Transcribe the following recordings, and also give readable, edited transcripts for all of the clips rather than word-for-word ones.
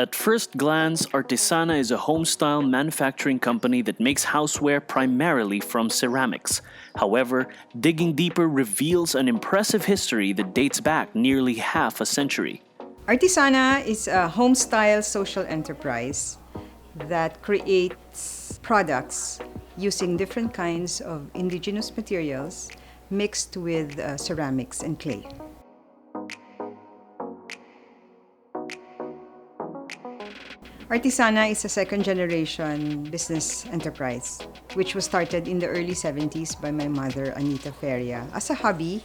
At first glance, Artisana is a home-style manufacturing company that makes houseware primarily from ceramics. However, digging deeper reveals an impressive history that dates back nearly half a century. Artisana is a home-style social enterprise that creates products using different kinds of indigenous materials mixed with ceramics and clay. Artisana is a second-generation business enterprise, which was started in the early 70s by my mother, Anita Feria, as a hobby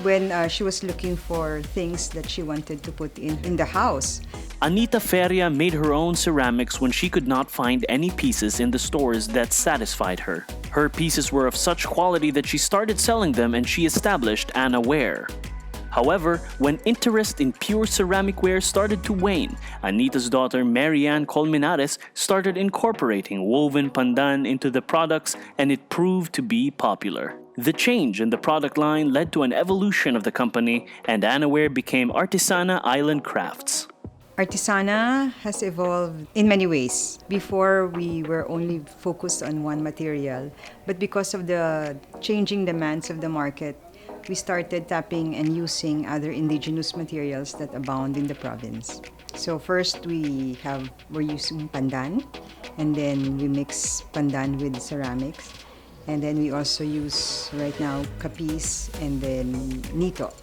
when she was looking for things that she wanted to put in the house. Anita Feria made her own ceramics when she could not find any pieces in the stores that satisfied her. Her pieces were of such quality that she started selling them and she established Anna Ware. However, when interest in pure ceramic ware started to wane, Anita's daughter Marianne Colmenares started incorporating woven pandan into the products and it proved to be popular. The change in the product line led to an evolution of the company and Anna Ware became Artisana Island Crafts. Artisana has evolved in many ways. Before, we were only focused on one material, but because of the changing demands of the market, we started tapping and using other indigenous materials that abound in the province. So first we're using pandan, and then we mix pandan with ceramics. And then we also use right now kapis and then nito.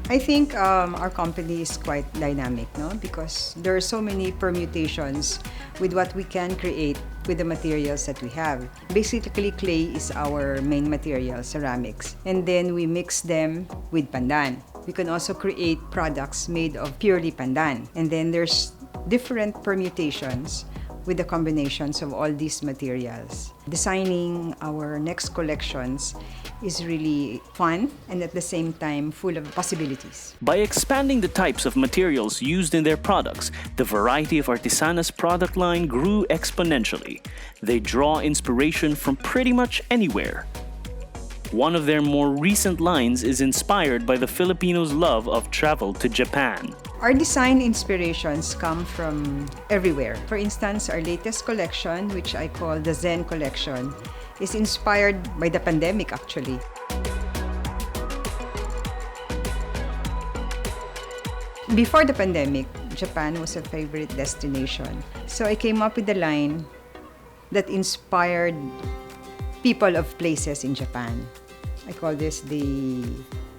I think our company is quite dynamic, no? Because there are so many permutations with what we can create with the materials that we have. Basically, clay is our main material, ceramics. And then we mix them with pandan. We can also create products made of purely pandan. And then there's different permutations with the combinations of all these materials. Designing our next collections is really fun and at the same time full of possibilities. By expanding the types of materials used in their products, the variety of Artisana's product line grew exponentially. They draw inspiration from pretty much anywhere. One of their more recent lines is inspired by the Filipinos' love of travel to Japan. Our design inspirations come from everywhere. For instance, our latest collection, which I call the Zen collection, is inspired by the pandemic actually. Before the pandemic, Japan was a favorite destination. So I came up with a line that inspired people of places in Japan. I call this the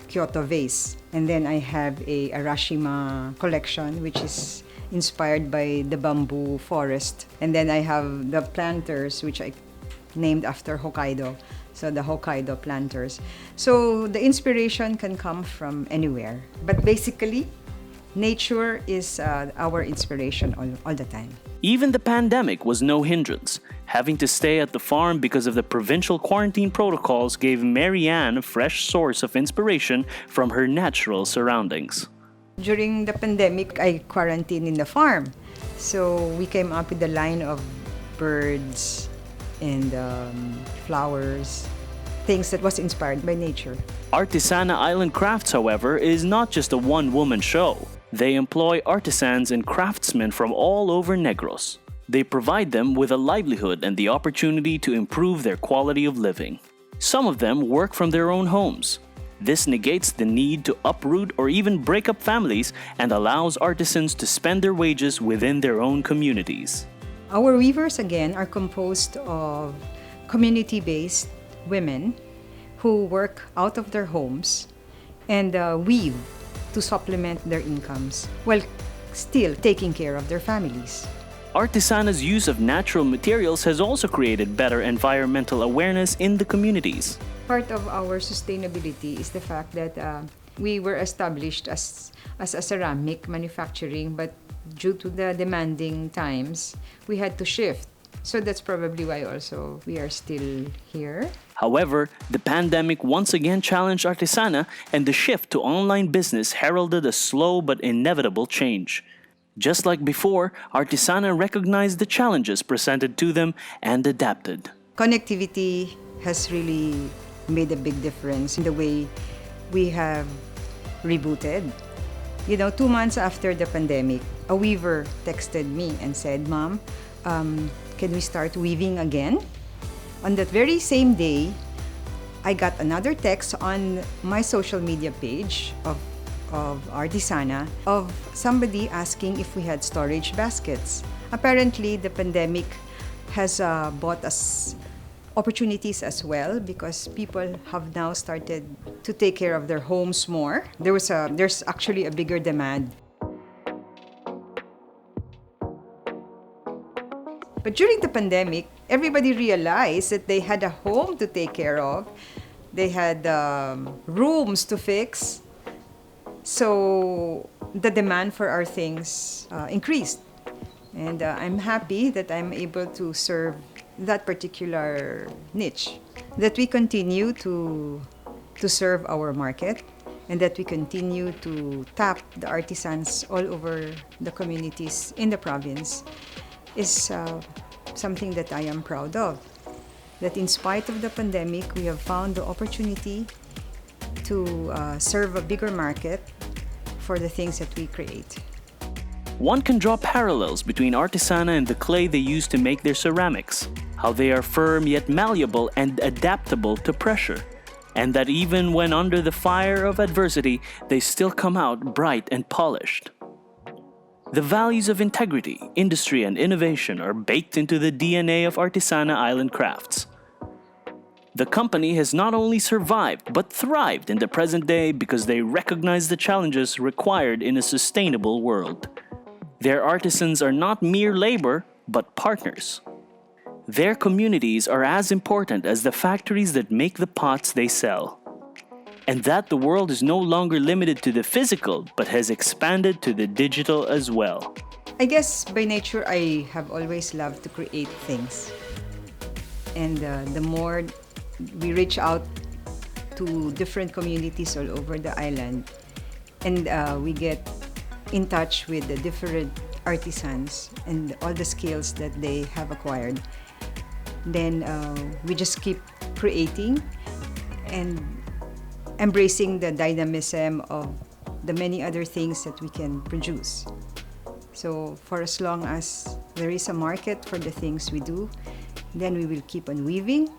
Kyoto vase. And then I have a Arashima collection, which is inspired by the bamboo forest. And then I have the planters, which I named after Hokkaido. So the Hokkaido planters. So the inspiration can come from anywhere. But basically, nature is our inspiration all the time. Even the pandemic was no hindrance. Having to stay at the farm because of the provincial quarantine protocols gave Marianne a fresh source of inspiration from her natural surroundings. During the pandemic, I quarantined in the farm. So we came up with a line of birds and flowers, things that was inspired by nature. Artisana Island Crafts, however, is not just a one-woman show. They employ artisans and craftsmen from all over Negros. They provide them with a livelihood and the opportunity to improve their quality of living. Some of them work from their own homes. This negates the need to uproot or even break up families and allows artisans to spend their wages within their own communities. Our weavers, again, are composed of community-based women who work out of their homes and weave to supplement their incomes while still taking care of their families. Artisana's use of natural materials has also created better environmental awareness in the communities. Part of our sustainability is the fact that we were established as a ceramic manufacturing, but due to the demanding times, we had to shift. So that's probably why also we are still here. However, the pandemic once again challenged Artisana, and the shift to online business heralded a slow but inevitable change. Just like before, Artisana recognized the challenges presented to them and adapted. Connectivity has really made a big difference in the way we have rebooted. 2 months after the pandemic, a weaver texted me and said, "Mom, can we start weaving again?" On that very same day, I got another text on my social media page of Artisana of somebody asking if we had storage baskets. Apparently, the pandemic has brought us opportunities as well, because people have now started to take care of their homes more. There's actually a bigger demand. But during the pandemic, everybody realized that they had a home to take care of. They had rooms to fix. So the demand for our things increased. And I'm happy that I'm able to serve that particular niche, that we continue to serve our market, and that we continue to tap the artisans all over the communities in the province is something that I am proud of. That in spite of the pandemic, we have found the opportunity to serve a bigger market for the things that we create. One can draw parallels between Artisana and the clay they use to make their ceramics, how they are firm yet malleable and adaptable to pressure, and that even when under the fire of adversity, they still come out bright and polished. The values of integrity, industry, and innovation are baked into the DNA of Artisana Island Crafts. The company has not only survived but thrived in the present day because they recognize the challenges required in a sustainable world. Their artisans are not mere labor, but partners. Their communities are as important as the factories that make the pots they sell. And that the world is no longer limited to the physical, but has expanded to the digital as well. I guess by nature, I have always loved to create things. And the more we reach out to different communities all over the island, and we get in touch with the different artisans and all the skills that they have acquired, then we just keep creating and embracing the dynamism of the many other things that we can produce. So for as long as there is a market for the things we do, then we will keep on weaving,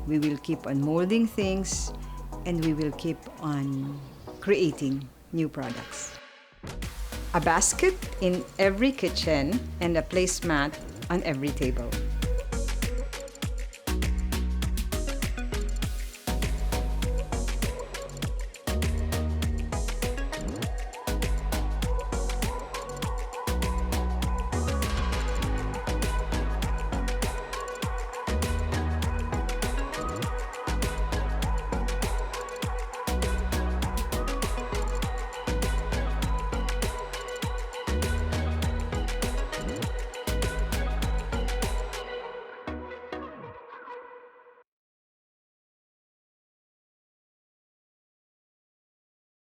we will keep on molding things, and we will keep on creating new products. A basket in every kitchen and a placemat on every table.